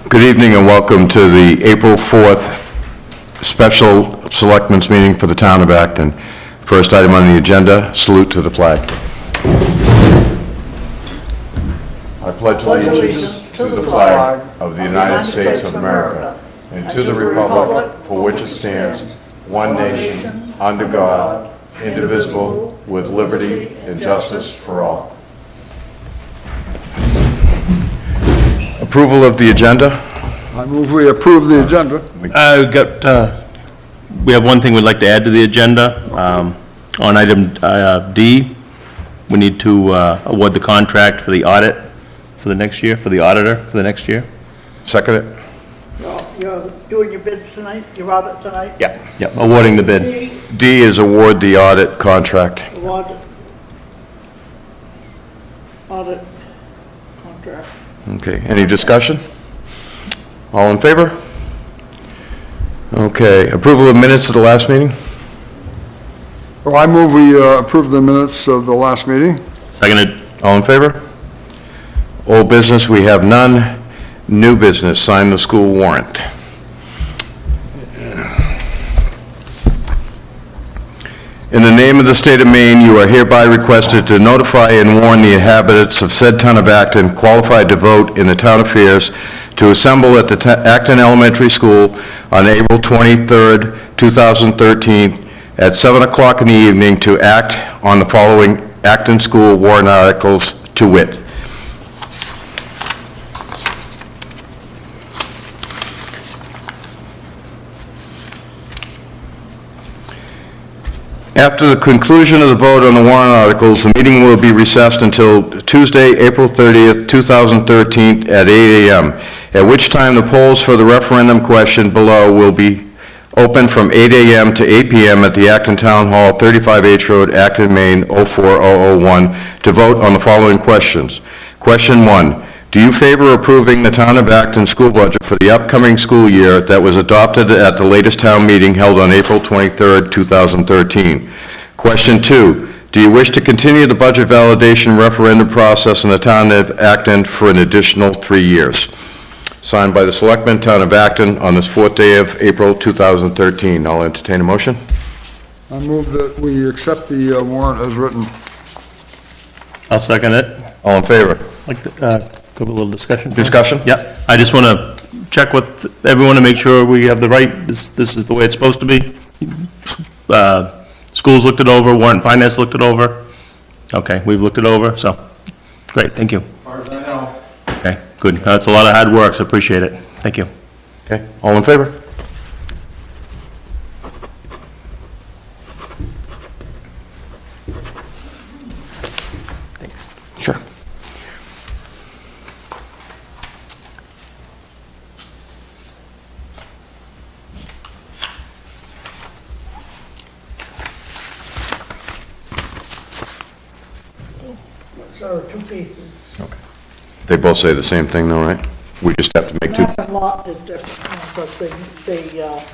Good evening and welcome to the April 4th special Selectmen's meeting for the town of Acton. First item on the agenda, salute to the flag. I pledge allegiance to the flag of the United States of America and to the republic for which it stands, one nation, under God, indivisible, with liberty and justice for all. Approval of the agenda. I move we approve the agenda. We have one thing we'd like to add to the agenda. On item D, we need to award the contract for the audit for the next year, for the auditor for the next year. Second it? You're doing your bids tonight, your audit tonight? Yep, awarding the bid. D is award the audit contract. Audit contract. Okay, any discussion? All in favor? Okay, approval of minutes of the last meeting? Well, I move we approve the minutes of the last meeting. Seconded. All in favor? Old business, we have none. New business, sign the school warrant. In the name of the state of Maine, you are hereby requested to notify and warn the inhabitants of said town of Acton qualified to vote in the town affairs to assemble at the Acton Elementary School on April 23rd, 2013 at 7 o'clock in the evening to act on the following Acton School warrant articles to wit. After the conclusion of the vote on the warrant articles, the meeting will be recessed until Tuesday, April 30th, 2013 at 8 a.m., at which time the polls for the referendum question below will be open from 8 a.m. to 8 p.m. at the Acton Town Hall, 35 H Road, Acton, Maine, 04001, to vote on the following questions. Question 1. Do you favor approving the Town of Acton school budget for the upcoming school year that was adopted at the latest town meeting held on April 23rd, 2013? Question 2. Do you wish to continue the budget validation referendum process in the Town of Acton for an additional 3 years? Signed by the Selectmen, Town of Acton, on this 4th day of April 2013. I'll entertain a motion. I move that we accept the warrant as written. I'll second it. All in favor? Like to go a little discussion. Discussion? Yeah, I just want to check with everyone to make sure we have the right, this is the way it's supposed to be. Schools looked it over, warrant and finance looked it over. Okay, we've looked it over, so, great, thank you. As far as I know. Okay, good. That's a lot of hard work, so appreciate it. Thank you. Okay, all in favor? Sure. So 2 pieces. Okay. They both say the same thing though, right? We just have to make two. Map and lot is different, but they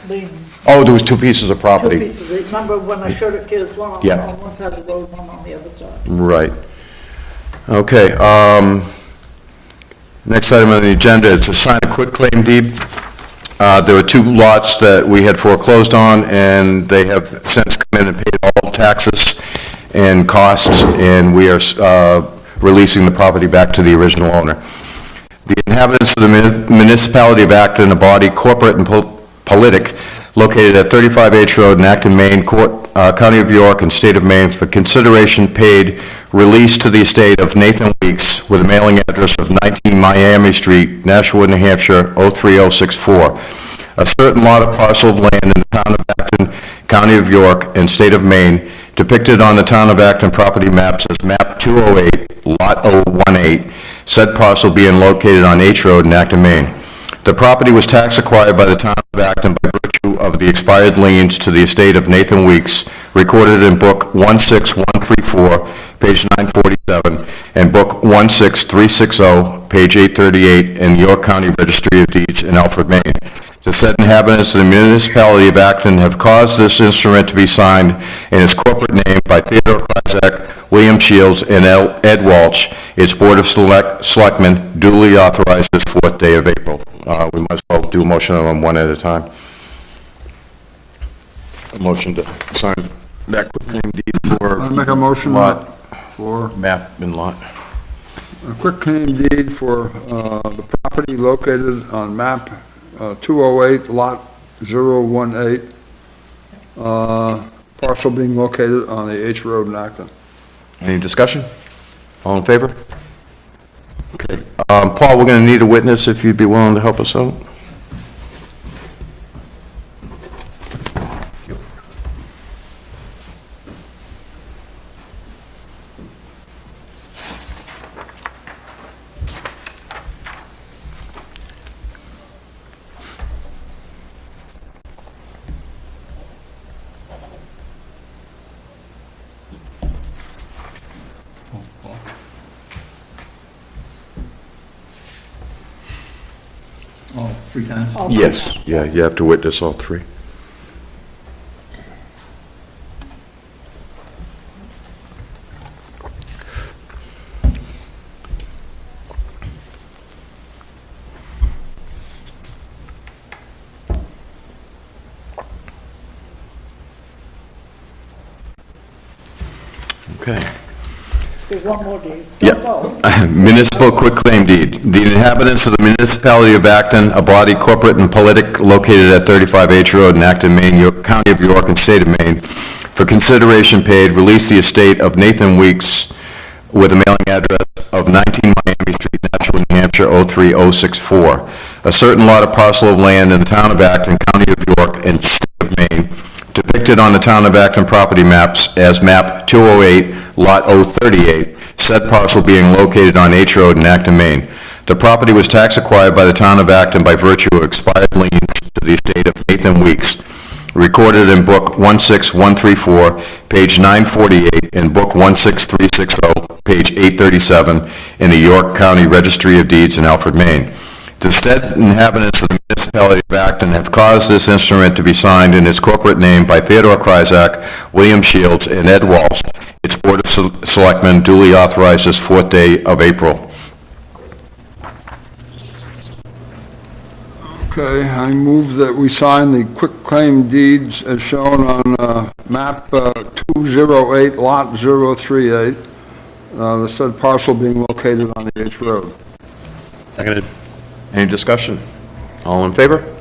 lean Oh, there was 2 pieces of 2 property. pieces. Remember when I showed it kids, one on Yeah. one side of the road, one on the other side? Right. Okay, next item on the agenda is to sign a quitclaim deed. There were 2 lots that we had foreclosed on, and they have since come in and paid all taxes and costs, and we are releasing the property back to the original owner. The inhabitants of the municipality of Acton, a body corporate and politic, located at 35 H Road in Acton, Maine, County of York, and State of Maine, for consideration paid, release to the estate of Nathan Weeks with a mailing address of 19 Miami Street, Nashua, New Hampshire, 03064. A certain lot of parcel of land in the town of Acton, County of York, and State of Maine, depicted on the town of Acton property maps as map 208, lot 018, said parcel being located on H Road in Acton, Maine. The property was tax acquired by the town of Acton by virtue of the expired liens to the estate of Nathan Weeks, recorded in book 16134, page 947, and book 16360, page 838, in the York County Registry of Deeds in Alfred, Maine. The said inhabitants of the municipality of Acton have caused this instrument to be signed in its corporate name by Theodore Kryzak, William Shields, and Ed Walsh. Its Board of Selectmen duly authorized this 4th day of April. we might as well do a motion on them one at a time. A motion to sign that quitclaim deed for... I make a motion lot, for map and lot. a quitclaim deed for the property located on map 208, lot 018, parcel being located on the H Road in Acton. Any discussion? All in favor? Okay. Paul, we're going to need a witness if you'd be willing to help us out. Oh, 3 times? Oh, Yes, yeah, you have to witness all three. Okay. There's one more deed. Yeah. Don't go. Municipal quitclaim deed. The inhabitants of the municipality of Acton, a body corporate and politic located at 35 H Road in Acton, Maine, York, County of York and State of Maine, for consideration paid, release the estate of Nathan Weeks with a mailing address of 19 Miami Street, Nashua, New Hampshire, 03064. A certain lot of parcel of land in the town of Acton, County of York and State of Maine, depicted on the town of Acton property maps as map 208, lot 038, said parcel being located on H Road in Acton, Maine. The property was tax acquired by the town of Acton by virtue of expired liens to the estate of Nathan Weeks, recorded in book 16134, page 948, and book 16360, page 837, in the York County Registry of Deeds in Alfred, Maine. The said inhabitants of the municipality of Acton have caused this instrument to be signed in its corporate name by Theodore Kryzak, William Shields, and Ed Walsh. Its Board of Selectmen duly authorized this 4th day of April. Okay, I move that we sign the quitclaim deeds as shown on map 208, lot 038, the said parcel being located on the H Road. Seconded. Any discussion? All in favor?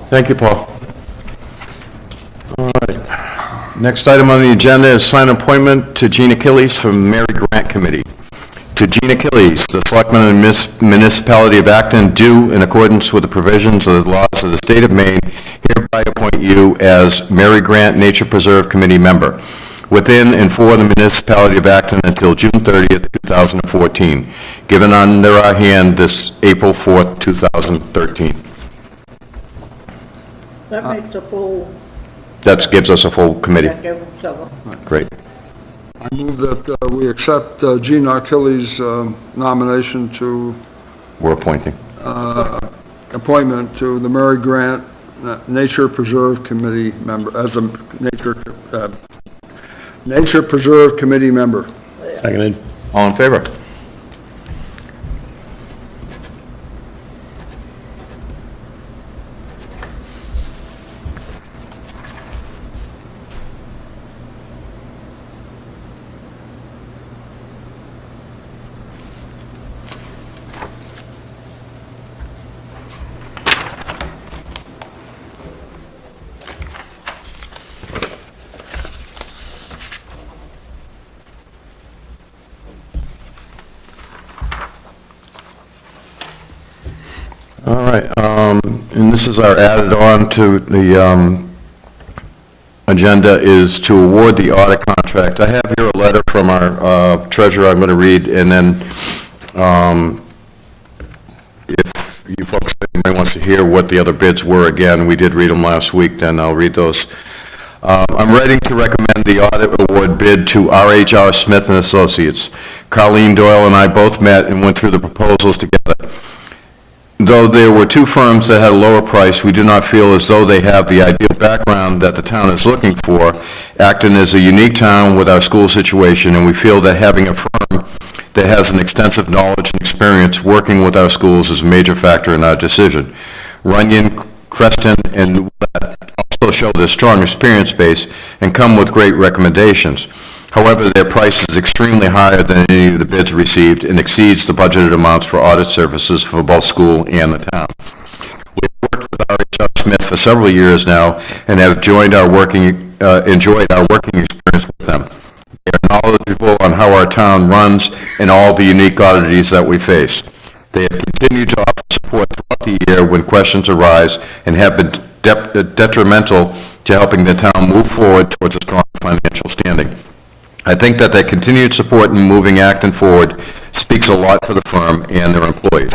Thank you, Paul. All right. Next item on the agenda is sign appointment to Gene Achilles from Mary Grant Committee. To Gene Achilles, the Selectmen of the Municipality of Acton do, in accordance with the provisions of the laws of the state of Maine, hereby appoint you as Mary Grant Nature Preserve Committee member within and for the municipality of Acton until June 30th, 2014, given under our hand this April 4th, 2013. That makes a full, That gives us a full committee. that gives itself. Great. I move that we accept Gene Achilles' nomination to We're appointing. appointment to the Mary Grant Nature Preserve Committee member, as a Nature Preserve Committee member. Seconded. All in favor? this is our added on to the agenda, is to award the audit contract. I have here a letter from our treasurer I'm going to read, and then if you folks, anybody wants to hear what the other bids were, again, we did read them last week, then I'll read those. I'm ready to recommend the audit award bid to RHR Smith and Associates. Colleen Doyle and I both met and went through the proposals together. Though there were two firms that had a lower price, we do not feel as though they have the ideal background that the town is looking for. Acton is a unique town with our school situation, and we feel that having a firm that has an extensive knowledge and experience working with our schools is a major factor in our decision. Runyon, Creston, and Willett also show their strong experience base and come with great recommendations. However, their price is extremely higher than any of the bids received and exceeds the budgeted amounts for audit services for both school and the town. We've worked with RHR Smith for several years now and have enjoyed our working experience with them. They are knowledgeable on how our town runs and all the unique oddities that we face. They have continued to offer support throughout the year when questions arise and have been detrimental to helping the town move forward towards a strong financial standing. I think that their continued support in moving Acton forward speaks a lot for the firm and their employees.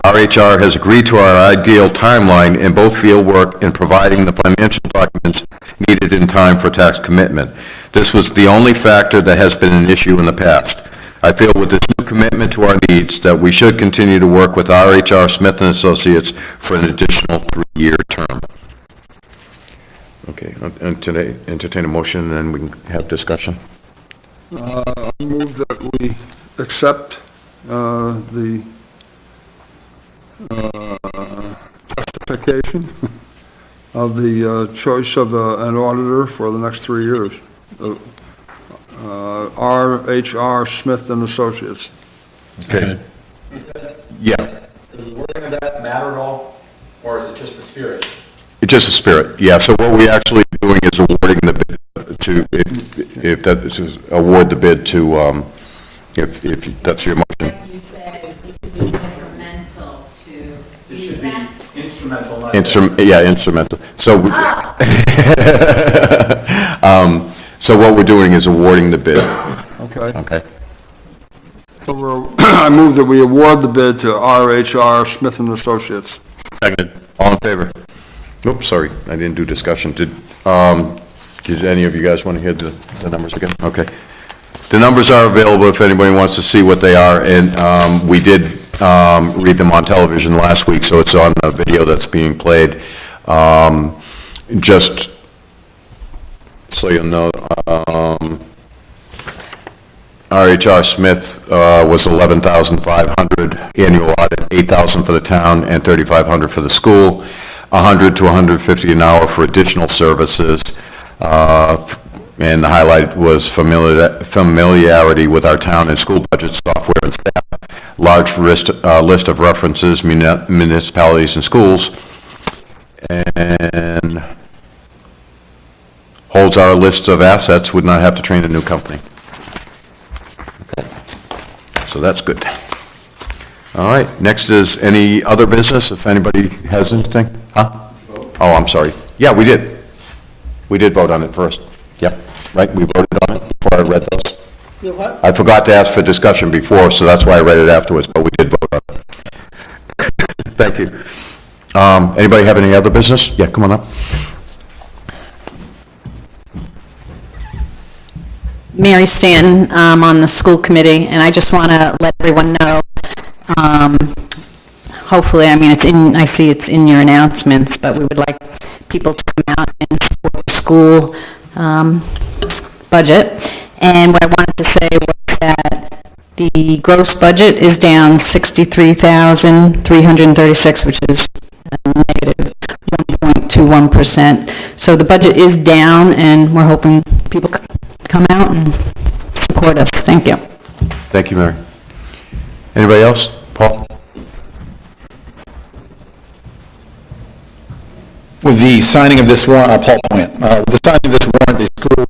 RHR has agreed to our ideal timeline and both field work in providing the financial documents needed in time for tax commitment. This was the only factor that has been an issue in the past. I feel with this new commitment to our needs that we should continue to work with RHR Smith and Associates for an additional 3-year term. Okay, entertain a motion and then we can have discussion. I move that we accept the justification of the choice of an auditor for the next 3 years. RHR Smith and Associates. Okay. Yeah, Does the wording of that matter at all, or is it just the spirit? it's just a spirit, yeah. So what we actually doing is awarding the bid to, if that is, award the bid to, if that's your motion. You said it could be incremental to, It use should be that? instrumental, not... Yeah, instrumental. So, so what we're doing is awarding the bid. Okay. Okay. So I move that we award the bid to RHR Smith and Associates. Seconded. All in favor? Oops, sorry, I didn't do discussion. Did any of you guys want to hear the numbers again? Okay. The numbers are available if anybody wants to see what they are, and we did read them on television last week, so it's on the video that's being played. Just so you know, RHR Smith was $11,500 annual audit, $8,000 for the town and $3,500 for the school, $100 to $150 an hour for additional services, and the highlight was familiarity with our town and school budget software and staff, large list of references, municipalities and schools, and holds our list of assets, would not have to train a new company. So that's good. All right, next is any other business, if anybody has anything? Huh? Oh, I'm sorry. Yeah, we did. We did vote on it first. Yep, right, we voted on it before I read those. You what? I forgot to ask for discussion before, so that's why I read it afterwards, but we did vote on it. Thank you. Anybody have any other business? Yeah, come on up. Mary Stanton, on the school committee, and I just want to let everyone know, hopefully, I mean, I see it's in your announcements, but we would like people to come out and support the school budget. And what I wanted to say was that the gross budget is down $63,336, which is negative 1.21%. So the budget is down, and we're hoping people come out and support us. Thank you. Thank you, Mary. Anybody else? Paul? With the signing of this warrant, Paul Point, with the signing of this warrant, the school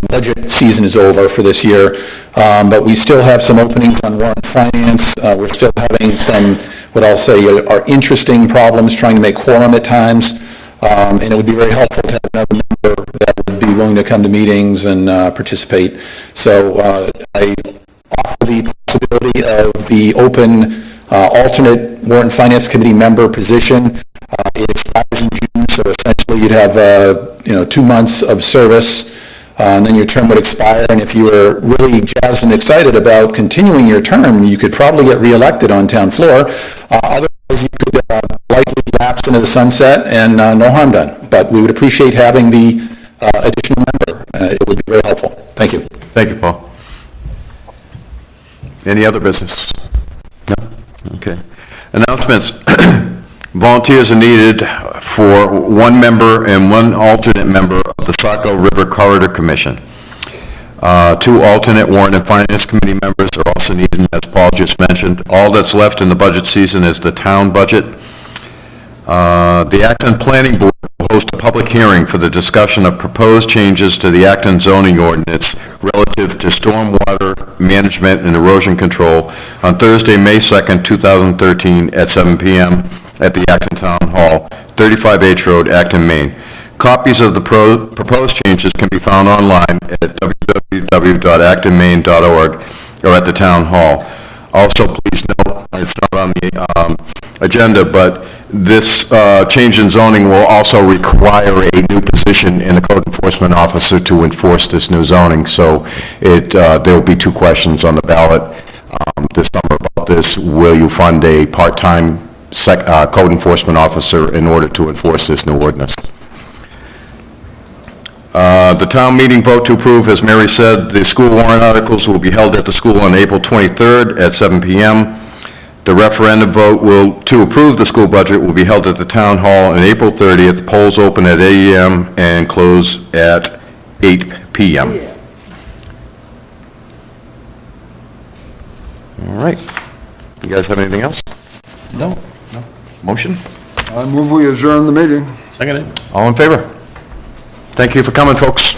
budget season is over for this year, but we still have some openings on warrant finance. We're still having some what I'll say are interesting problems, trying to make quorum at times, and it would be very helpful to have another member that would be willing to come to meetings and participate. So I offer the possibility of the open alternate Warrant and Finance Committee member position. It expires in June, so essentially you'd have 2 months of service, and then your term would expire, and if you were really jazzed and excited about continuing your term, you could probably get reelected on town floor. Otherwise, you could likely lapse into the sunset and no harm done. But we would appreciate having the additional member. It would be very helpful. Thank you. Thank you, Paul. Any other business? No? Okay. Announcements. Volunteers are needed for 1 member and 1 alternate member of the Saco River Corridor Commission. 2 alternate Warrant and Finance Committee members are also needed, as Paul just mentioned. All that's left in the budget season is the town budget. The Acton Planning Board will host a public hearing for the discussion of proposed changes to the Acton zoning ordinance relative to stormwater management and erosion control on Thursday, May 2nd, 2013 at 7 p.m. at the Acton Town Hall, 35H Road, Acton, Maine. Copies of the proposed changes can be found online at www.actonmaine.org or at the Town Hall. Also, please note, it's not on the agenda, but this change in zoning will also require a new position in the code enforcement officer to enforce this new zoning. So there will be 2 questions on the ballot this summer about this. Will you fund a part-time code enforcement officer in order to enforce this new ordinance? The town meeting vote to approve, as Mary said, the school warrant articles will be held at the school on April 23rd at 7 p.m. The referendum vote to approve the school budget will be held at the town hall on April 30th. Polls open at 8 a.m. and close at 8 p.m. All right. You guys have anything else? No. Motion? I move we adjourn the meeting. Second it. All in favor? Thank you for coming, folks.